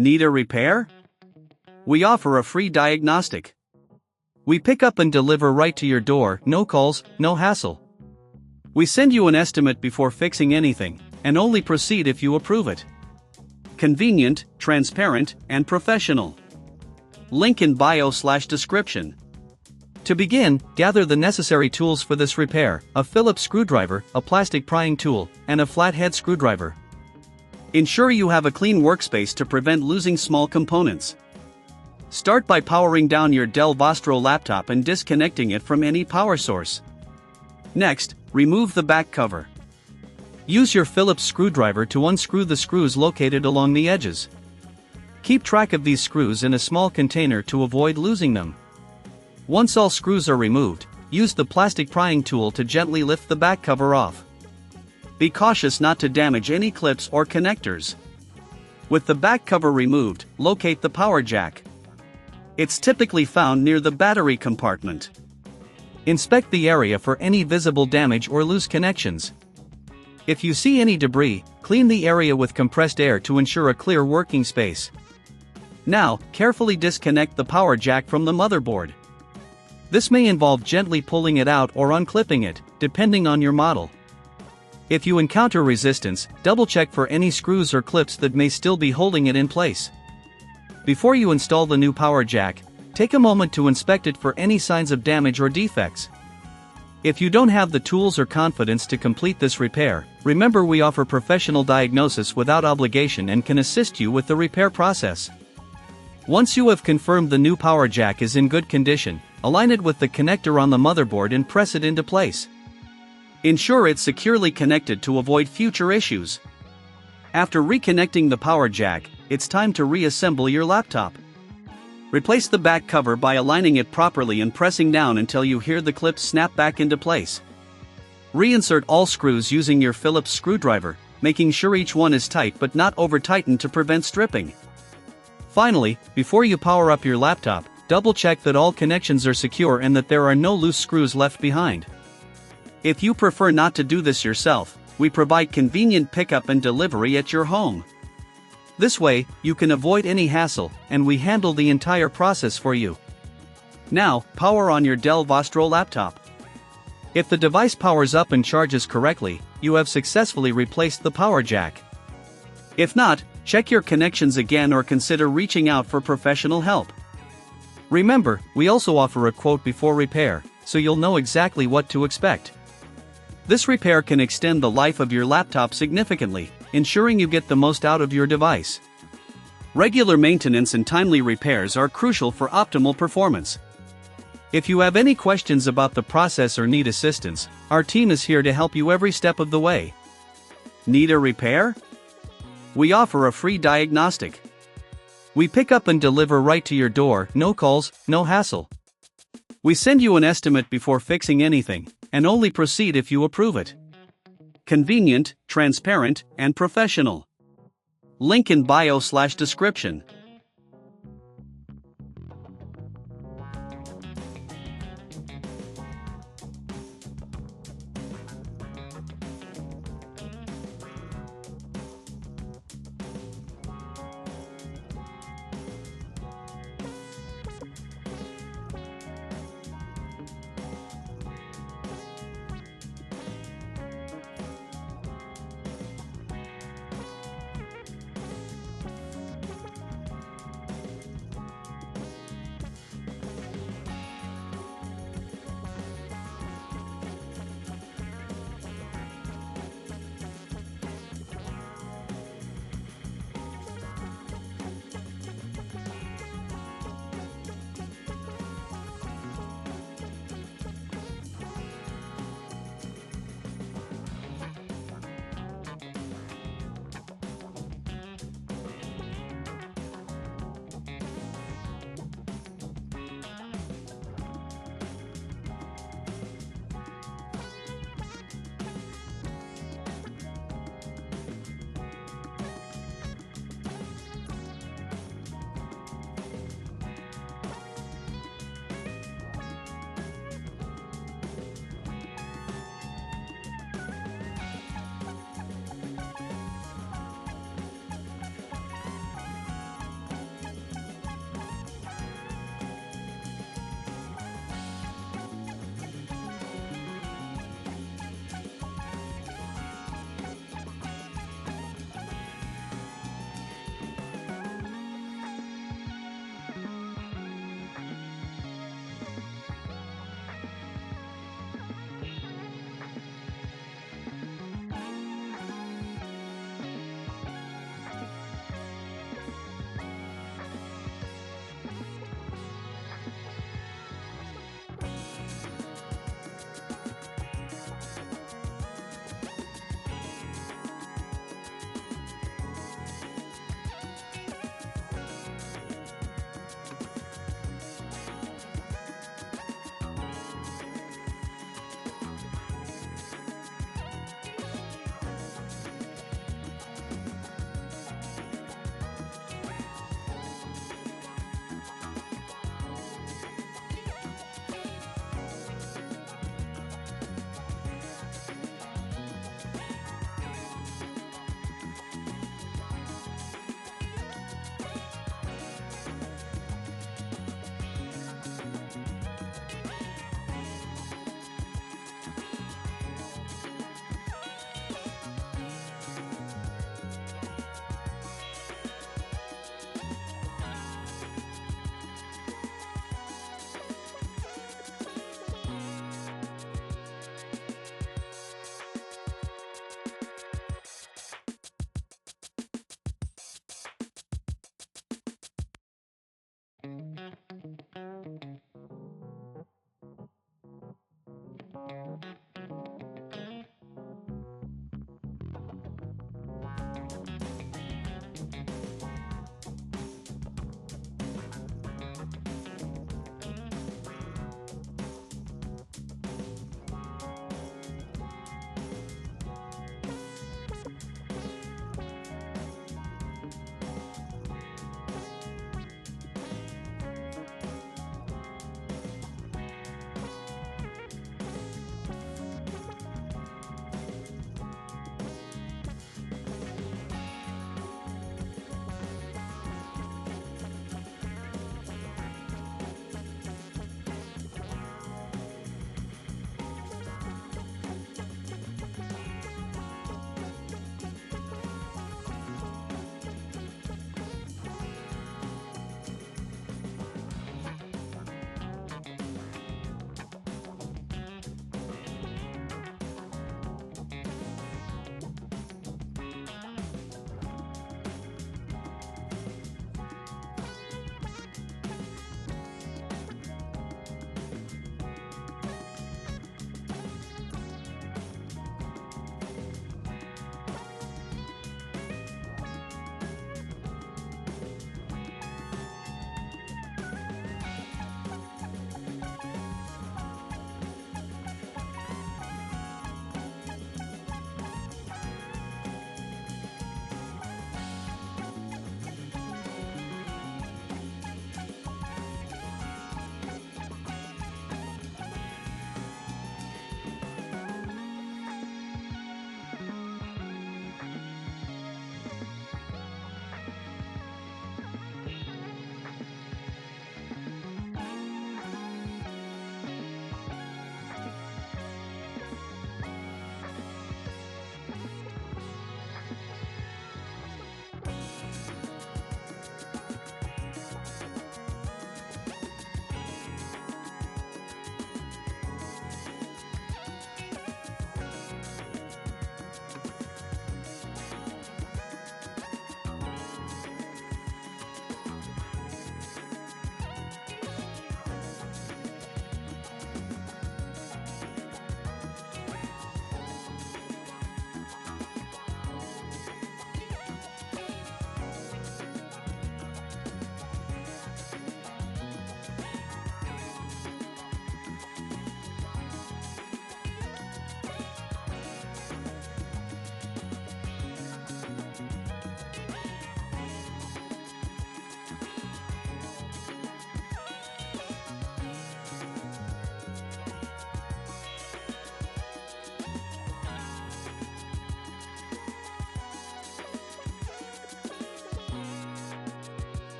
Need a repair? We offer a free diagnostic. We pick up and deliver right to your door, no calls, no hassle. We send you an estimate before fixing anything, and only proceed if you approve it. Convenient, transparent, and professional. Link in bio/description. To begin, gather the necessary tools for this repair: a Phillips screwdriver, a plastic prying tool, and a flathead screwdriver. Ensure you have a clean workspace to prevent losing small components. Start by powering down your Dell Vostro laptop and disconnecting it from any power source. Next, remove the back cover. Use your Phillips screwdriver to unscrew the screws located along the edges. Keep track of these screws in a small container to avoid losing them. Once all screws are removed, use the plastic prying tool to gently lift the back cover off. Be cautious not to damage any clips or connectors. With the back cover removed, locate the power jack. It's typically found near the battery compartment. Inspect the area for any visible damage or loose connections. If you see any debris, clean the area with compressed air to ensure a clear working space. Now, carefully disconnect the power jack from the motherboard. This may involve gently pulling it out or unclipping it, depending on your model. If you encounter resistance, double-check for any screws or clips that may still be holding it in place. Before you install the new power jack, take a moment to inspect it for any signs of damage or defects. If you don't have the tools or confidence to complete this repair, remember we offer professional diagnosis without obligation and can assist you with the repair process. Once you have confirmed the new power jack is in good condition, align it with the connector on the motherboard and press it into place. Ensure it's securely connected to avoid future issues. After reconnecting the power jack, it's time to reassemble your laptop. Replace the back cover by aligning it properly and pressing down until you hear the clips snap back into place. Reinsert all screws using your Phillips screwdriver, making sure each one is tight but not over-tightened to prevent stripping. Finally, before you power up your laptop, double-check that all connections are secure and that there are no loose screws left behind. If you prefer not to do this yourself, we provide convenient pickup and delivery at your home. This way, you can avoid any hassle, and we handle the entire process for you. Now, power on your Dell Vostro laptop. If the device powers up and charges correctly, you have successfully replaced the power jack. If not, check your connections again or consider reaching out for professional help. Remember, we also offer a quote before repair, so you'll know exactly what to expect. This repair can extend the life of your laptop significantly, ensuring you get the most out of your device. Regular maintenance and timely repairs are crucial for optimal performance. If you have any questions about the process or need assistance, our team is here to help you every step of the way. Need a repair? We offer a free diagnostic. We pick up and deliver right to your door, no calls, no hassle. We send you an estimate before fixing anything, and only proceed if you approve it. Convenient, transparent, and professional. Link in bio/description.